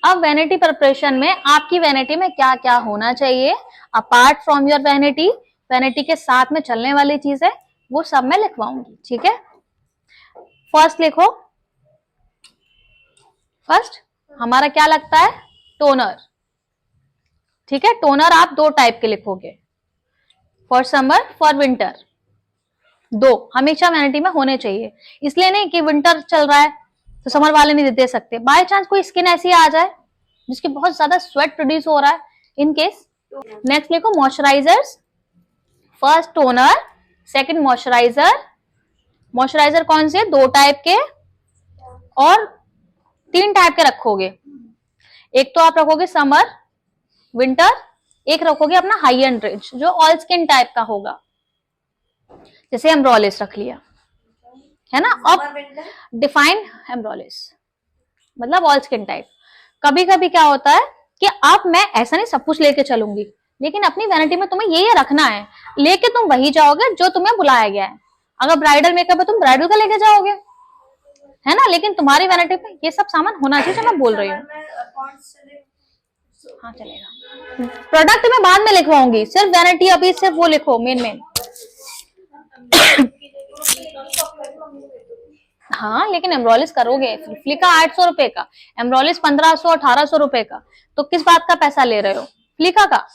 अब vanity preparation में आपकी वैनिटी में क्या क्या होना चाहिए, apart from your vanity, vanity के साथ में चलने वाली चीज है, वो सब मैं लिखवाऊंगी। ठीक है, फर्स्ट लिखो। फर्स्ट हमारा क्या लगता है, टोनर। ठीक है, टोनर आप दो टाइप के लिखोगे, फॉर समर फॉर विंटर, दो हमेशा वैनिटी में होने चाहिए। इसलिए नहीं कि विंटर चल रहा है तो समर वाले नहीं दे सकते, बाय चांस कोई स्किन ऐसी आ जाए जिसकी बहुत ज्यादा स्वेट प्रोड्यूस हो रहा है, इन केस। नेक्स्ट लिखो moisturisers, first toner, second moisturiser. Moisturiser कौन से, दो टाइप के और तीन टाइप के रखोगे। एक तो आप रखोगे समर विंटर, एक रखोगे अपना हाई एंड रेंज जो ऑल स्किन टाइप का होगा, जैसे एम्ब्रोलिस रख लिया है ना। अब डिफाइन एम्ब्रोलिस मतलब ऑल स्किन टाइप। कभी कभी क्या होता है कि अब मैं ऐसा नहीं सब कुछ लेके चलूंगी, लेकिन अपनी वैनिटी में तुम्हें ये रखना है, लेके तुम वही जाओगे जो तुम्हें बुलाया गया है। अगर ब्राइडल मेकअप है तुम ब्राइडल का लेके जाओगे, है ना, लेकिन तुम्हारी वैनिटी में ये सब सामान होना चाहिए जो मैं बोल रही हूँ। हाँ चलेगा, प्रोडक्ट में बाद में लिखवाऊंगी, सिर्फ वैनिटी अभी सिर्फ वो लिखो मेन मेन। हाँ लेकिन एम्ब्रोलिस करोगे, फ्लिका 800 रुपए का, एम्ब्रोलिस 1500 1800 रुपए का, तो किस बात का पैसा ले रहे हो, फ्लिका का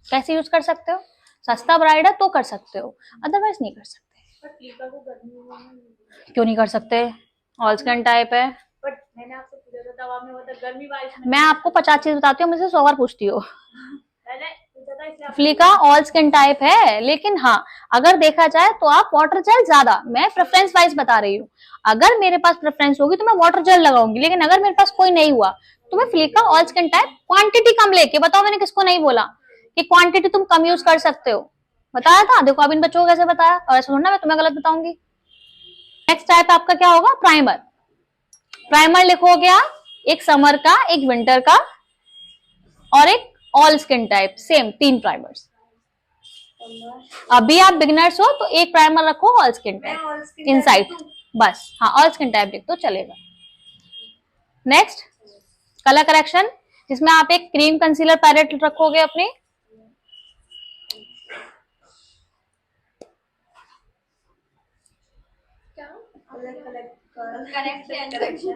कैसे यूज कर सकते हो, सस्ता ब्राइड है तो कर सकते हो, अदरवाइज नहीं कर सकते। क्यों नहीं कर सकते, ऑल स्किन टाइप है। मैंने आपसे पूछा था तवा में होता गर्मी बारिश में, मैं आपको 50 चीज बताती हूँ, मुझसे 100 बार पूछती हो। फ्लिका ऑल स्किन टाइप है, लेकिन हाँ अगर देखा जाए तो आप वाटर जेल ज्यादा, मैं प्रेफरेंस वाइज बता रही हूँ, अगर मेरे पास प्रेफरेंस होगी तो मैं वाटर जेल लगाऊंगी, लेकिन अगर मेरे पास कोई नहीं हुआ तो मैं फ्लिका ऑल स्किन टाइप क्वांटिटी कम लेके, बताओ मैंने किसको नहीं बोला कि क्वांटिटी तुम कम यूज कर सकते हो, बताया था, देखो अब इन बच्चों को कैसे बताया, और ऐसा थोड़ा ना मैं तुम्हें गलत बताऊंगी। नेक्स्ट टाइप आपका क्या होगा, प्राइमर। प्राइमर लिखोगे आप, एक समर का, एक विंटर का और एक all skin type, same 3 primers. अभी आप बिगिनर्स हो तो एक प्राइमर रखो ऑल स्किन टाइप इनसाइड, बस। हाँ ऑल स्किन टाइप लिख तो चलेगा। नेक्स्ट कलर करेक्शन, जिसमें आप एक क्रीम कंसीलर पैलेट रखोगे अपनी,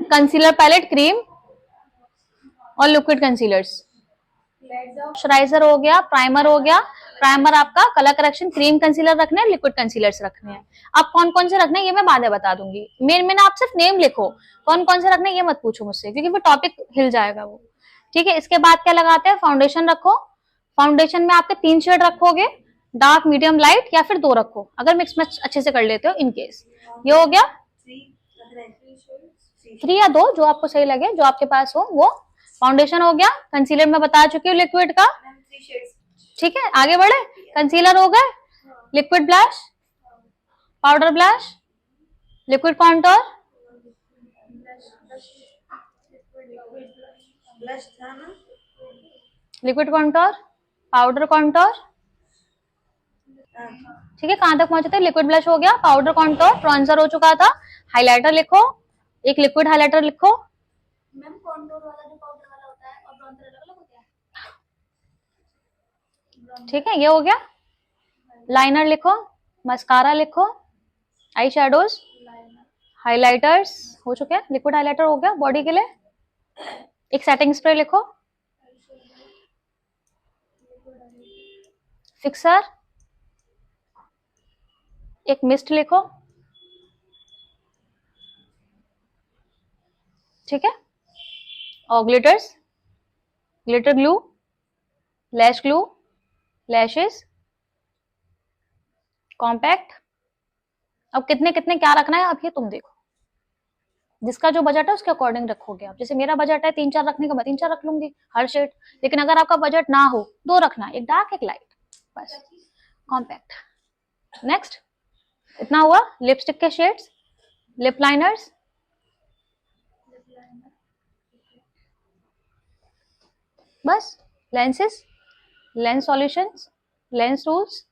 कंसीलर पैलेट क्रीम और लिक्विड कंसीलर्स। मॉइस्चराइजर हो गया, प्राइमर हो गया, प्राइमर आपका, कलर करेक्शन, क्रीम कंसीलर रखने हैं, लिक्विड कंसीलर्स रखने हैं। अब कौन कौन से रखने हैं ये मैं बाद में बता दूंगी, मेन में आप सिर्फ नेम लिखो, कौन कौन से रखने हैं ये मत पूछो मुझसे, क्योंकि वो टॉपिक हिल जाएगा वो। ठीक है, इसके बाद क्या लगाते हैं, फाउंडेशन रखो। फाउंडेशन में आपके 3 शेड रखोगे, डार्क मीडियम लाइट, या फिर 2 रखो अगर मिक्स मैच अच्छे से कर लेते हो इन केस। ये हो गया 3 या 2 जो आपको सही लगे, जो आपके पास हो वो। फाउंडेशन हो गया, कंसीलर में बता चुकी हूँ लिक्विड का। ठीक है आगे बढ़े, कंसीलर हो गए, liquid blush, powder blush, liquid contour, liquid contour, powder contour. ठीक है कहां तक पहुंचे थे, लिक्विड ब्लश हो गया, पाउडर कॉन्टोर, ब्रॉन्जर हो चुका था, हाइलाइटर लिखो, एक लिक्विड हाइलाइटर लिखो। मैम कॉन्टोर वाला जो पाउडर वाला होता है और ब्रॉन्जर अलग अलग होता है। ठीक है ये हो गया, लाइनर लिखो, मस्कारा लिखो, आई शैडोज, हाइलाइटर्स हो चुके हैं, लिक्विड हाइलाइटर हो गया बॉडी के लिए, एक सेटिंग स्प्रे लिखो, फिक्सर, एक मिस्ट लिखो। ठीक है, और ग्लिटर्स, ग्लिटर ग्लू, लैश ग्लू, लैशेस, कॉम्पैक्ट। अब कितने कितने क्या रखना है अब ये तुम देखो, जिसका जो बजट है उसके अकॉर्डिंग रखोगे आप। जैसे मेरा बजट है 3-4 रखने का, मैं 3-4 रख लूंगी हर शेड, लेकिन अगर आपका बजट ना हो 2 रखना, एक डार्क एक लाइट, बस कॉम्पैक्ट। नेक्स्ट इतना हुआ, लिपस्टिक के शेड्स, लिप लाइनर्स, बस, lenses, lens solutions, lens tools,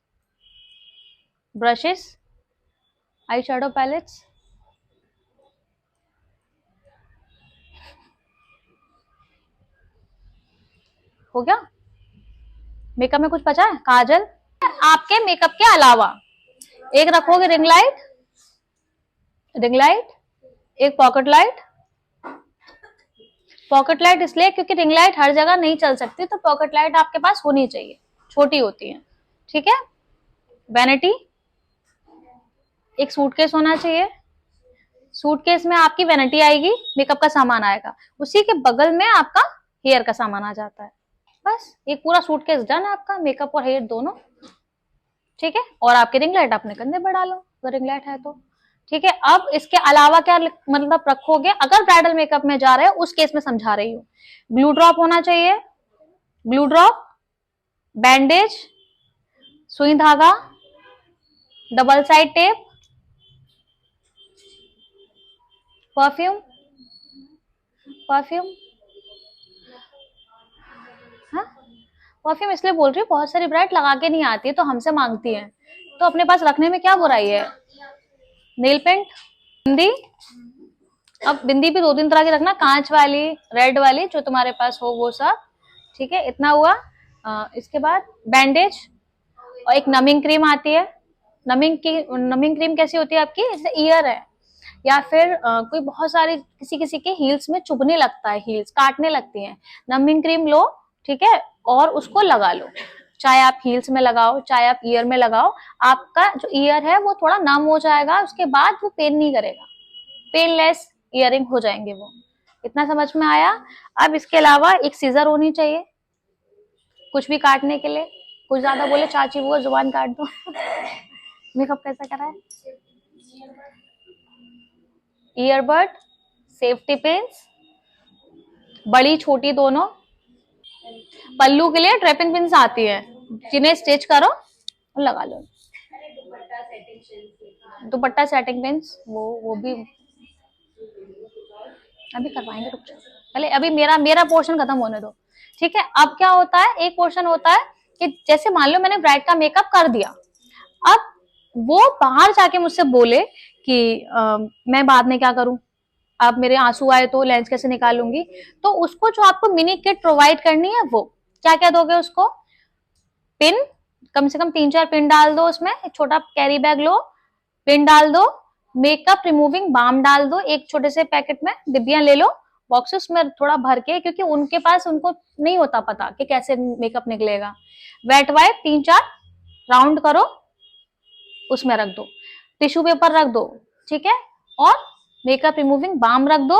brushes, eye shadow palettes. हो गया? मेकअप में कुछ बचा है? काजल। आपके मेकअप के अलावा एक रखोगे रिंग लाइट, एक पॉकेट लाइट। पॉकेट लाइट इसलिए क्योंकि रिंग लाइट हर जगह नहीं चल सकती, तो पॉकेट लाइट आपके पास होनी चाहिए, छोटी होती है, ठीक है। वैनिटी, एक सूटकेस होना चाहिए। सूटकेस में आपकी वैनिटी आएगी, मेकअप का सामान आएगा, उसी के बगल में आपका हेयर का सामान आ जाता है। बस एक पूरा सूटकेस डन आपका, मेकअप और हेयर दोनों, ठीक है। और आपकी रिंग लाइट अपने कंधे पर डालो अगर रिंग लाइट है तो, ठीक है। अब इसके अलावा क्या मतलब रखोगे अगर ब्राइडल मेकअप में जा रहे हो, उस केस में समझा रही हूँ। ग्लू ड्रॉप होना चाहिए, ग्लू ड्रॉप, बैंडेज, सुई धागा, double side tape, perfume, perfume, हाँ परफ्यूम इसलिए बोल रही हूँ, बहुत सारी ब्राइड लगा के नहीं आती है तो हमसे मांगती है, तो अपने पास रखने में क्या बुराई है। नेल पेंट, बिंदी। अब बिंदी भी 2-3 तरह की रखना, कांच वाली, रेड वाली, जो तुम्हारे पास हो वो सब, ठीक है। इतना हुआ। इसके बाद बैंडेज और एक नमिंग क्रीम आती है। नमिंग क्रीम कैसी होती है आपकी, जैसे ईयर है या फिर कोई बहुत सारी किसी किसी के हील्स में चुभने लगता है, हील्स काटने लगती हैं, नमिंग क्रीम लो, ठीक है, और उसको लगा लो। चाहे आप हील्स में लगाओ, चाहे आप ईयर में लगाओ, आपका जो ईयर है वो थोड़ा नम हो जाएगा, उसके बाद वो पेन नहीं करेगा, पेनलेस ईयरिंग हो जाएंगे वो। इतना समझ में आया? अब इसके अलावा एक सीजर होनी चाहिए कुछ भी काटने के लिए। कुछ ज्यादा बोले चाची वो जुबान काट दो। मेकअप कैसा करा है? ईयरबड, सेफ्टी पिन्स, बड़ी छोटी दोनों। पल्लू के लिए ट्रैपिंग पिन्स आती है, जिन्हें स्टिच करो और लगा लो। दुपट्टा सेटिंग पिन्स, वो भी अभी करवाएंगे, रुक जाओ पहले, अभी मेरा पोर्शन खत्म होने दो, ठीक है। अब क्या होता है, एक पोर्शन होता है कि जैसे मान लो मैंने ब्राइड का मेकअप कर दिया, अब वो बाहर जाके मुझसे बोले कि मैं बाद में क्या करूं, अब मेरे आंसू आए तो लेंस कैसे निकालूंगी, तो उसको जो आपको मिनी किट प्रोवाइड करनी है, वो क्या क्या दोगे उसको। पिन, कम से कम 3-4 पिन डाल दो उसमें, एक छोटा कैरी बैग लो, पिन डाल दो, मेकअप रिमूविंग बाम डाल दो, एक छोटे से पैकेट में डिब्बियां ले लो, बॉक्सेस में थोड़ा भर के, क्योंकि उनके पास उनको नहीं होता पता कि कैसे मेकअप निकलेगा। वेट वाइप 3-4 राउंड करो, उसमें रख दो, टिश्यू पेपर रख दो, ठीक है, और मेकअप रिमूविंग बाम रख दो,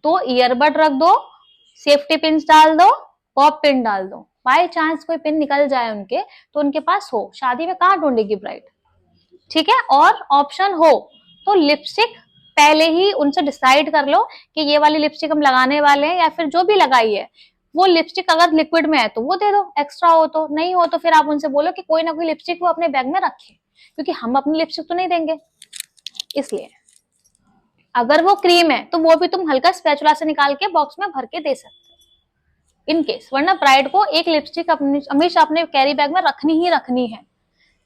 2 ईयरबड रख दो, सेफ्टी पिन्स डाल दो, पॉप पिन डाल दो। बाय चांस कोई पिन निकल जाए उनके, तो उनके पास हो, शादी में कहाँ ढूंढेगी ब्राइड, ठीक है। और ऑप्शन हो तो लिपस्टिक पहले ही उनसे डिसाइड कर लो कि ये वाली लिपस्टिक हम लगाने वाले हैं, या फिर जो भी लगाई है वो लिपस्टिक अगर लिक्विड में है तो वो दे दो, एक्स्ट्रा हो तो, नहीं हो तो फिर आप उनसे बोलो कि कोई ना कोई लिपस्टिक वो अपने बैग में रखे, क्योंकि हम अपनी लिपस्टिक तो नहीं देंगे। इसलिए अगर वो क्रीम है तो वो भी तुम हल्का स्पैचुला से निकाल के बॉक्स में भर के दे सकते हो इन केस, वरना ब्राइड को एक लिपस्टिक हमेशा अपने कैरी बैग में रखनी ही रखनी है,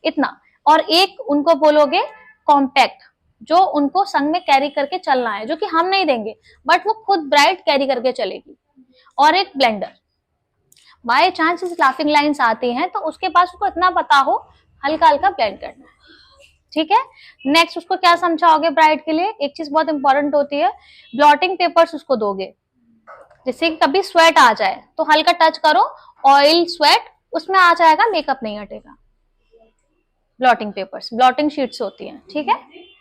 इतना। और एक उनको बोलोगे कॉम्पैक्ट, जो उनको संग में कैरी करके चलना है, जो कि हम नहीं देंगे बट वो खुद ब्राइड कैरी करके चलेगी। और एक blender, by chance laughing lines आती हैं तो उसके पास उसको इतना पता हो हल्का हल्का ब्लेंड करना है, ठीक है। नेक्स्ट उसको क्या समझाओगे ब्राइड के लिए, एक चीज बहुत इंपॉर्टेंट होती है, ब्लॉटिंग पेपर्स उसको दोगे, जिससे कि कभी स्वेट आ जाए तो हल्का टच करो, ऑयल स्वेट उसमें आ जाएगा, मेकअप नहीं हटेगा। ब्लॉटिंग पेपर्स, ब्लॉटिंग शीट्स होती हैं, ठीक है,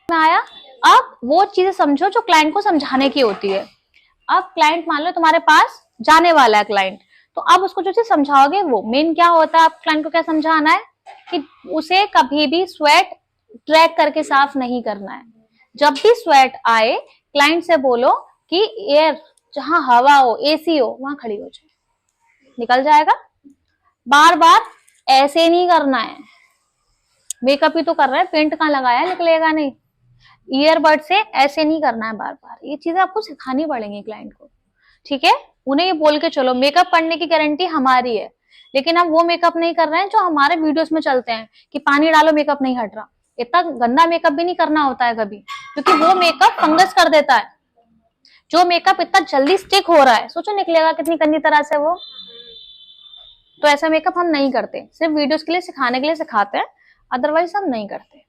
आया। अब वो चीजें समझो जो क्लाइंट को समझाने की होती है। अब क्लाइंट मान लो तुम्हारे पास जाने वाला है क्लाइंट, तो अब उसको जो चीज समझाओगे वो मेन क्या होता है, आप क्लाइंट को क्या समझाना है कि उसे कभी भी स्वेट ट्रैक करके साफ नहीं करना है। जब भी स्वेट आए क्लाइंट से बोलो कि एयर जहां हवा हो, एसी हो, वहां खड़ी हो जाए, निकल जाएगा। बार बार ऐसे नहीं करना है, मेकअप ही तो कर रहा है, पेंट कहाँ लगाया है, निकलेगा नहीं। ईयरबड से ऐसे नहीं करना है बार बार, ये चीजें आपको सिखानी पड़ेंगी क्लाइंट को, ठीक है। उन्हें ये बोल के चलो मेकअप करने की गारंटी हमारी है, लेकिन हम वो मेकअप नहीं कर रहे हैं जो हमारे वीडियोस में चलते हैं कि पानी डालो मेकअप नहीं हट रहा। इतना गंदा मेकअप भी नहीं करना होता है कभी, क्योंकि वो मेकअप फंगस कर देता है। जो मेकअप इतना जल्दी स्टिक हो रहा है, सोचो निकलेगा कितनी गंदी तरह से वो। तो ऐसा मेकअप हम नहीं करते, सिर्फ वीडियोस के लिए सिखाने के लिए सिखाते हैं, अदरवाइज हम नहीं करते।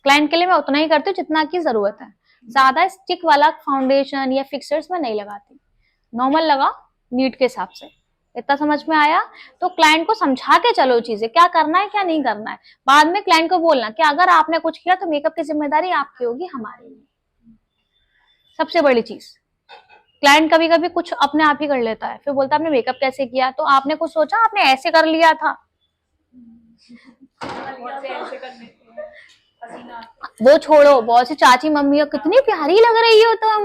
क्लाइंट के लिए मैं उतना ही करती हूँ जितना की जरूरत है, ज्यादा स्टिक वाला फाउंडेशन या फिक्सर्स में नहीं लगाती, नॉर्मल लगा नीड के हिसाब से। इतना समझ में आया? तो क्लाइंट को समझा के चलो चीजें, क्या करना है क्या नहीं करना है। बाद में क्लाइंट को बोलना कि अगर आपने कुछ किया तो मेकअप की जिम्मेदारी आपकी होगी, हमारी नहीं। सबसे बड़ी चीज, क्लाइंट कभी कभी कुछ अपने आप ही कर लेता है, फिर बोलता है आपने मेकअप कैसे किया, तो आपने कुछ सोचा, आपने ऐसे कर लिया था। वो छोड़ो, बहुत सी चाची मम्मी कितनी प्यारी लग रही हो तुम।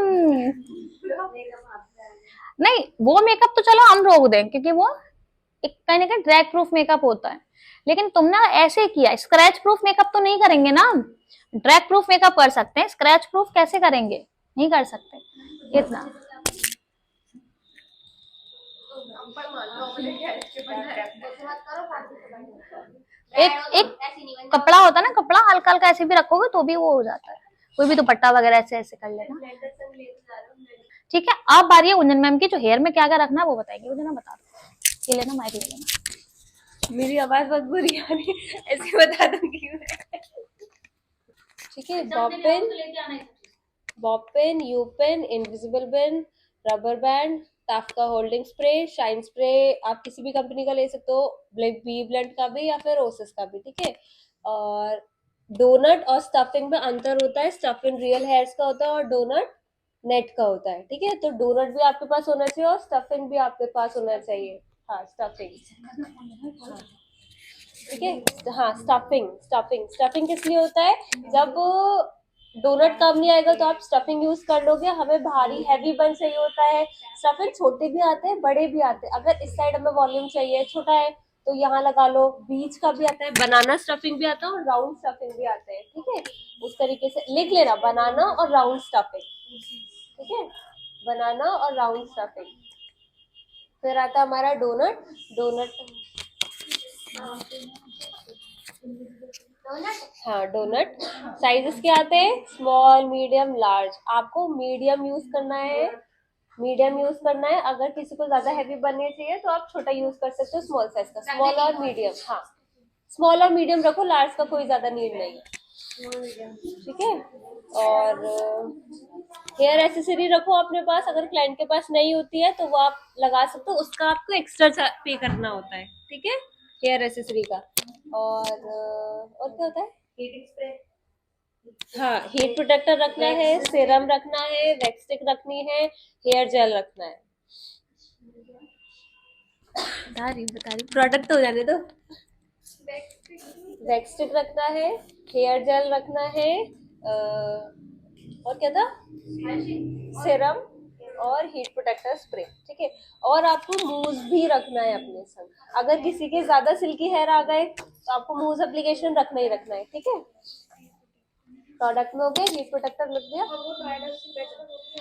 नहीं, वो मेकअप तो चलो हम रोक दें, क्योंकि वो एक कहीं ना कहीं ड्रैग प्रूफ मेकअप होता है। लेकिन तुम ना ऐसे किया, स्क्रैच प्रूफ मेकअप तो नहीं करेंगे ना। ड्रैग प्रूफ मेकअप कर सकते हैं, स्क्रैच प्रूफ कैसे करेंगे, नहीं कर सकते इतना। एक एक कपड़ा होता है ना, कपड़ा हल्का हल्का ऐसे भी रखोगे तो भी वो हो जाता है। कोई भी दुपट्टा वगैरह ऐसे ऐसे कर लेना। ठीक है, अब बारी है गुंजन मैम की, जो हेयर में क्या क्या रखना है वो बताएंगे। मुझे ना बता दो, ये लेना, माइक ले लेना। मेरी आवाज बहुत बुरी आ रही है, ऐसे बता दूंगी मैं। ठीक है, bob pin, U pin, invisible pin, rubber band, ताफ्का होल्डिंग स्प्रे, शाइन स्प्रे, आप किसी भी कंपनी का ले सकते हो, बी ब्लेंड का भी या फिर ओसिस का भी। ठीक है, और डोनट और स्टफिंग में अंतर होता है, स्टफिंग रियल हेयर्स का होता है और डोनट नेट का होता है। ठीक है, तो डोनट भी आपके पास होना चाहिए और स्टफिंग भी आपके पास होना चाहिए। हाँ, स्टफिंग। ठीक है, हाँ, स्टफिंग स्टफिंग स्टफिंग किस लिए होता है, जब डोनट काम नहीं आएगा तो आप स्टफिंग यूज कर लोगे, हमें भारी हैवी बन चाहिए होता है। स्टफिंग छोटे भी आते हैं, बड़े भी आते हैं, अगर इस साइड हमें वॉल्यूम चाहिए, छोटा है तो यहाँ लगा लो। बीच का भी आता है, बनाना स्टफिंग भी आता है और राउंड स्टफिंग भी आते हैं। ठीक है, उस तरीके से लिख लेना, बनाना और राउंड स्टफिंग। ठीक है, बनाना और राउंड स्टफिंग। फिर आता है हमारा डोनट। डोनट, हाँ, डोनट साइजेस क्या आते हैं, स्मॉल, मीडियम, लार्ज। आपको मीडियम यूज करना है, मीडियम यूज करना है। अगर किसी को ज्यादा हैवी बनने चाहिए तो आप छोटा यूज कर सकते हो, स्मॉल साइज का। स्मॉल और मीडियम, हाँ, स्मॉल और मीडियम रखो, लार्ज का कोई ज्यादा नीड नहीं है। ठीक है, और हेयर एसेसरी रखो अपने पास, अगर क्लाइंट के पास नहीं होती है तो वो आप लगा सकते हो, उसका आपको एक्स्ट्रा पे करना होता है। ठीक है, हेयर एसेसरी का। और क्या होता है, हीटिंग स्प्रे, हाँ, हीट प्रोटेक्टर रखना है, सीरम रखना है, वैक्स स्टिक रखनी है, हेयर जेल रखना है। बता रही प्रोडक्ट तो हो जाने दो। वैक्स स्टिक रखना है, हेयर जेल रखना है, और क्या था, सीरम और हीट प्रोटेक्टर स्प्रे। ठीक है, और आपको मूव भी रखना है अपने संग। अगर किसी के ज्यादा सिल्की हेयर आ गए तो आपको मूव एप्लीकेशन रखना ही रखना है। ठीक है, प्रोडक्ट में हो गया, हीट प्रोटेक्टर लग गया।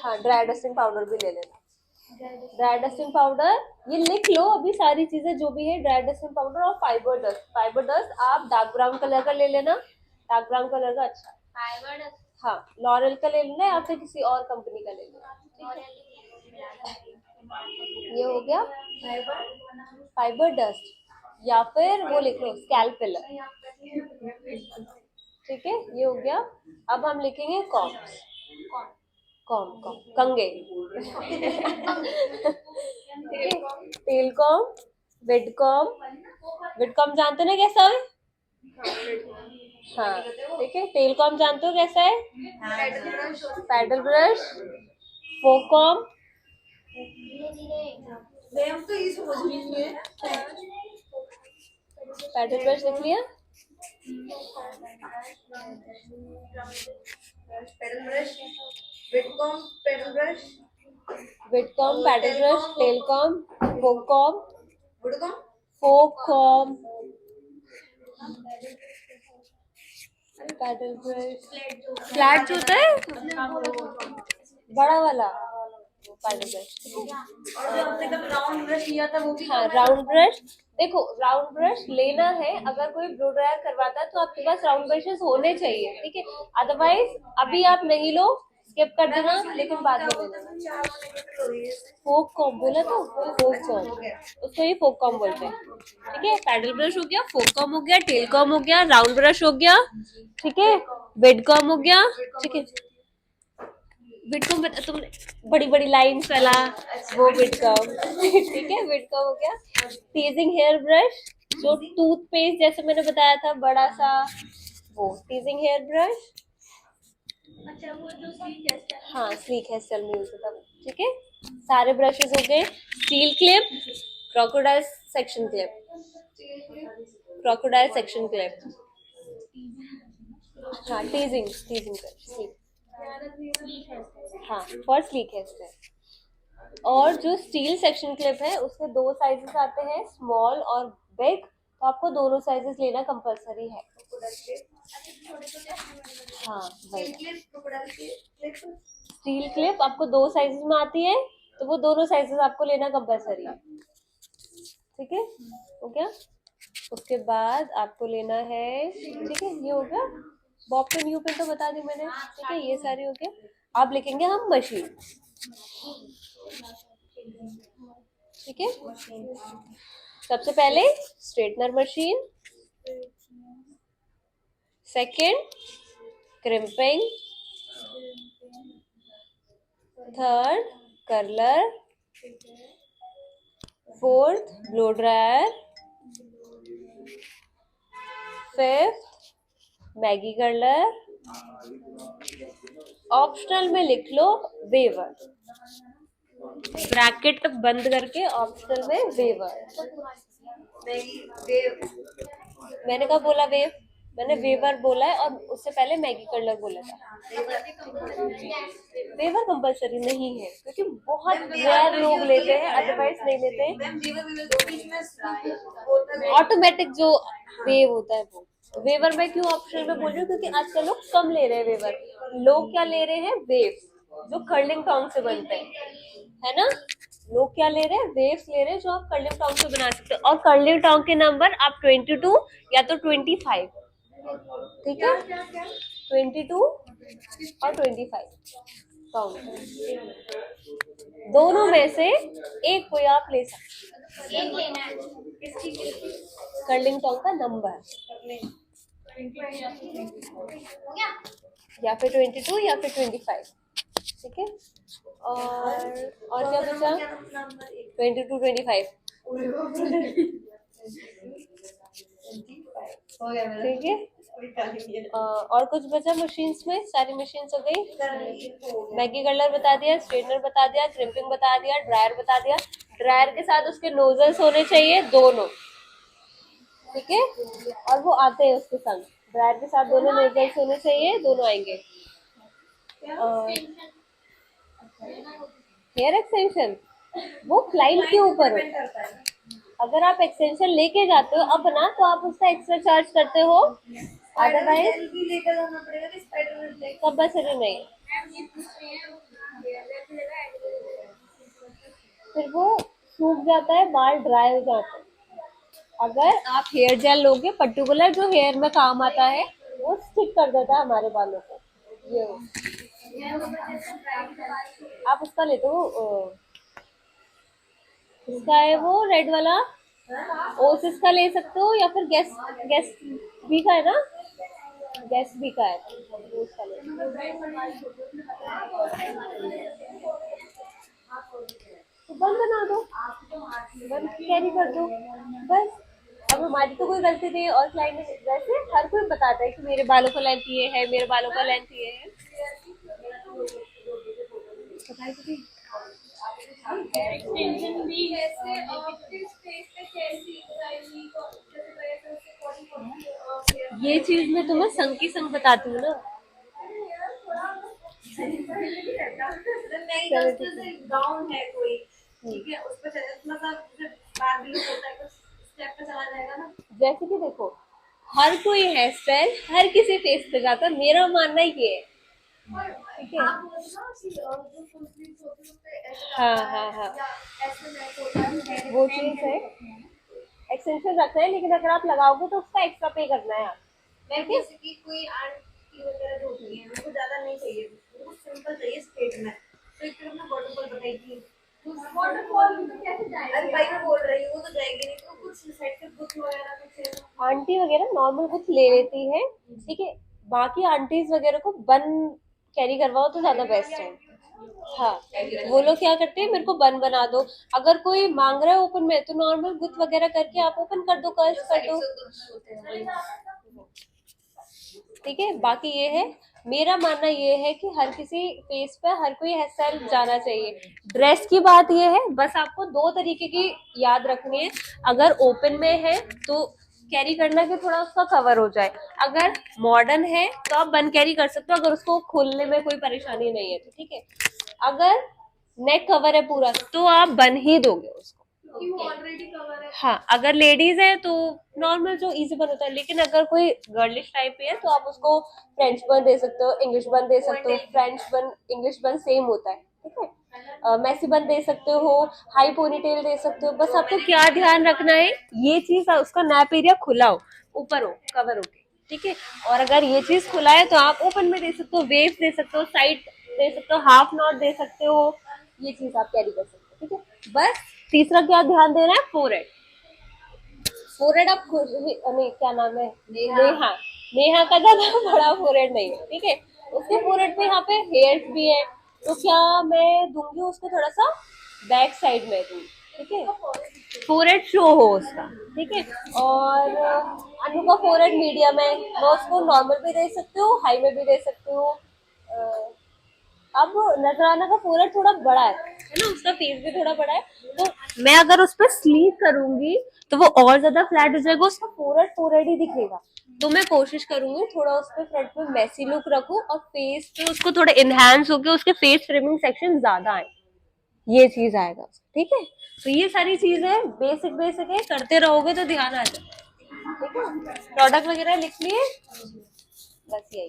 हाँ, ड्राई डस्टिंग पाउडर भी ले लेना। ड्राई डस्टिंग पाउडर, ये लिख लो अभी सारी चीजें जो भी है। ड्राई डस्टिंग पाउडर और फाइबर डस्ट। फाइबर डस्ट आप डार्क ब्राउन कलर का ले लेना, डार्क ब्राउन कलर का अच्छा। फाइबर डस्ट, हाँ, लॉरेल का ले लेना या फिर किसी और कंपनी का ले लेना। ये हो गया फाइबर डस्ट, या फिर वो लिख लो स्कैल्प फिलर। ठीक है, ये हो गया। अब हम लिखेंगे कॉम्स, कॉम कॉम कंगे। ठीक है, टेल कॉम, विड कॉम। विड कॉम जानते ना कैसा है, हाँ, ठीक है। टेल कॉम जानते हो कैसा है, paddle brush, fork comb, paddle brush लिख लिया। Paddle brush, wide comb, paddle brush, wide comb, paddle brush, tail comb, fork comb, fork comb, paddle brush, flat जो होता है बड़ा वाला पैडल ब्रश। और जो हमने कल राउंड ब्रश लिया था वो भी, हाँ, राउंड ब्रश। देखो, राउंड ब्रश लेना है, अगर कोई ब्लो ड्रायर करवाता है तो आपके पास राउंड ब्रशेस होने चाहिए। ठीक है, अदरवाइज अभी आप नहीं लो, स्किप कर देना, लेकिन बाद में लेना। फोक कॉम बोला तो फोक कॉम, उसको ही फोक कॉम बोलते हैं। ठीक है, पैडल ब्रश हो गया, फोक कॉम हो गया, टेल कॉम हो गया, राउंड ब्रश हो गया, ठीक है, वेड कॉम हो गया। ठीक है, वेड कॉम तुमने बड़ी बड़ी लाइन फैला, वो वेड कॉम ठीक है, वेड कॉम हो गया। टीजिंग हेयर ब्रश, जो टूथपेस्ट जैसे मैंने बताया था बड़ा सा, वो टीजिंग हेयर ब्रश। हाँ, स्लीक हेयर स्टाइल में यूज होता है। ठीक है, सारे ब्रशेस हो गए। Steel clip, crocodile section clip, crocodile section clip. हाँ, टीजिंग टीजिंग ब्रश, हाँ, फॉर स्लीक हेयर स्टाइल। और जो स्टील सेक्शन क्लिप है उसके दो साइजेस आते हैं, स्मॉल और बिग, तो आपको दोनों साइजेस लेना कंपलसरी है। हाँ, वही स्टील क्लिप आपको दो साइजेस में आती है, तो वो दोनों साइजेस आपको लेना कंपलसरी है। ठीक है, हो गया। उसके बाद आपको लेना है, ठीक है, ये हो गया। बॉब पेन, यू पेन तो बता दी मैंने। ठीक है, ये सारे हो गए। अब लिखेंगे हम मशीन। ठीक है, सबसे पहले straightener machine, second crimping, third curler, fourth blow dryer, fifth मैगी कर्लर, ऑप्शनल में लिख लो वेवर, ब्रैकेट बंद करके ऑप्शनल में वेवर। मैंने कहा बोला वेव, मैंने वेवर बोला है, और उससे पहले मैगी कर्लर बोला था। वेवर कंपलसरी नहीं है, क्योंकि बहुत रेयर लोग लेते हैं, अदरवाइज नहीं लेते हैं। ऑटोमेटिक जो वेव होता है वो वेवर मैं क्यों ऑप्शन में बोल रही हूँ, क्योंकि आजकल लोग कम ले रहे हैं वेवर। लोग क्या ले रहे हैं, वेव्स, जो कर्लिंग टोंग से बनते हैं, है ना। लोग क्या ले रहे हैं, वेव्स ले रहे हैं, जो आप कर्लिंग टोंग से बना सकते हो। और कर्लिंग टोंग के नंबर आप 22 या तो 25, ठीक है, 22 और 25 टोंग, दोनों में से एक कोई आप ले सकते हैं। कर्लिंग टोंग का नंबर या फिर 22 या फिर 25। ठीक है, और क्या बचा, 22 25। ठीक है, और कुछ बचा मशीन्स में, सारी मशीन्स हो गई। मैगी कर्लर बता दिया, स्ट्रेटनर बता दिया, क्रिम्पिंग बता दिया, ड्रायर बता दिया। ड्रायर के साथ उसके नोजल्स होने चाहिए दोनों, ठीक है, और वो आते हैं उसके संग। ड्रायर के साथ दोनों नोजल्स होने चाहिए, दोनों आएंगे। हेयर एक्सटेंशन वो क्लाइंट के ऊपर होता है। अगर आप एक्सटेंशन लेके जाते हो अपना, तो आप उसका एक्स्ट्रा चार्ज करते हो, अदरवाइज कंपल्सरी नहीं। फिर वो सूख जाता है, बाल ड्राई हो जाते हैं। अगर आप हेयर जेल लोगे, पर्टिकुलर जो हेयर में काम आता है, वो स्टिक कर देता है हमारे बालों को। ये आप उसका लेते हो, इसका है वो रेड वाला, ओसिस का ले सकते हो, या फिर गैस गैस भी का है ना, गैस भी का है, वो उसका ले सकते हो। तो बंद बना दो, बंद कैरी कर दो, बस। अब हमारी तो कोई गलती नहीं है, और क्लाइंट वैसे हर कोई बताता है कि मेरे बालों का लेंथ ये है, मेरे बालों का लेंथ ये है। एक्सटेंशन भी ये चीज मैं तुम्हें संग की संग बताती हूँ ना। गाउन है कोई, ठीक है, उस पर स्टेप पे चला जाएगा ना। जैसे कि देखो, हर कोई हेयर स्टाइल हर किसी फेस पे जाता है, मेरा मानना ये है। ठीक है, हाँ हाँ हाँ, वो चीज है। एक्सटेंशन रखना है, लेकिन अगर आप लगाओगे तो उसका एक्स्ट्रा पे करना है आप। जैसे कि कोई आंटी वगैरह जो होती है, उनको ज्यादा नहीं चाहिए, सिंपल चाहिए स्ट्रेट में, तो एक तरफ ना वाटरफॉल बताई थी, वाटरफॉल तो कैसे जाएगी? अरे भाई मैं बोल रही हूँ वो तो जाएगी नहीं, तो कुछ साइड से बुक वगैरह कुछ ऐसा। आंटी वगैरह नॉर्मल कुछ ले लेती है, ठीक है। बाकी आंटीज वगैरह को बन कैरी करवाओ तो ज्यादा बेस्ट है। हाँ, वो लोग क्या करते हैं, मेरे को बन बना दो। अगर कोई मांग रहा है ओपन में तो नॉर्मल गुथ वगैरह करके आप ओपन कर दो, कर्ल कर दो, ठीक है। बाकी ये है, मेरा मानना ये है कि हर किसी फेस पे हर कोई हेयर स्टाइल जाना चाहिए। ड्रेस की बात ये है, बस आपको दो तरीके की याद रखनी है। अगर ओपन में है तो कैरी करना कि थोड़ा उसका कवर हो जाए, अगर मॉडर्न है तो आप बन कैरी कर सकते हो, अगर उसको खोलने में कोई परेशानी नहीं है तो, ठीक है। अगर नेक कवर है पूरा तो आप बन ही दोगे उसको, ऑलरेडी कवर है। हाँ। अगर लेडीज है तो नॉर्मल जो इजी बन होता है, लेकिन अगर कोई गर्लिश टाइप है तो आप उसको फ्रेंच बन दे सकते हो, इंग्लिश बन दे सकते हो। फ्रेंच बन इंग्लिश बन सेम होता है, ठीक है। मैसी बन दे सकते हो, हाई पोनीटेल दे सकते हो। बस आपको क्या ध्यान रखना है, ये चीज उसका नैप एरिया खुला हो, ऊपर हो, कवर हो, ठीक है। और अगर ये चीज खुला है तो आप ओपन में दे सकते हो, वेव दे सकते हो, साइड दे सकते हो, हाफ नॉट दे सकते हो, ये चीज आप कैरी कर सकते हो, ठीक है। बस तीसरा क्या ध्यान देना है, फोरहेड। फोरहेड आप नहीं, क्या नाम है, नेहा। नेहा का ज्यादा बड़ा फोरहेड नहीं है, ठीक है। उसके फोरहेड पे यहाँ पे हेयर्स भी है, तो क्या मैं दूंगी उसको थोड़ा सा बैक साइड में दूंगी, ठीक है, फोरहेड शो हो उसका, ठीक है। और अनु का फोरहेड मीडियम है, मैं उसको नॉर्मल भी दे सकती हूँ, हाई में भी दे सकती हूँ। अब नजराना का फोरहेड थोड़ा बड़ा है ना, उसका फेस भी थोड़ा बड़ा है, तो मैं अगर उस पर स्लीव करूंगी तो वो और ज्यादा फ्लैट हो जाएगा, उसका फोरहेड फोरहेड ही दिखेगा। तो मैं कोशिश करूंगी थोड़ा उस पर फ्रंट में मैसी लुक रखूं और फेस पे उसको थोड़ा इनहेंस होके उसके फेस फ्रेमिंग सेक्शन ज्यादा आए, ये चीज आएगा, ठीक है। तो ये सारी चीजें बेसिक बेसिक है, करते रहोगे तो ध्यान आ जाए, ठीक है। प्रोडक्ट वगैरह लिख लिए, बस यही।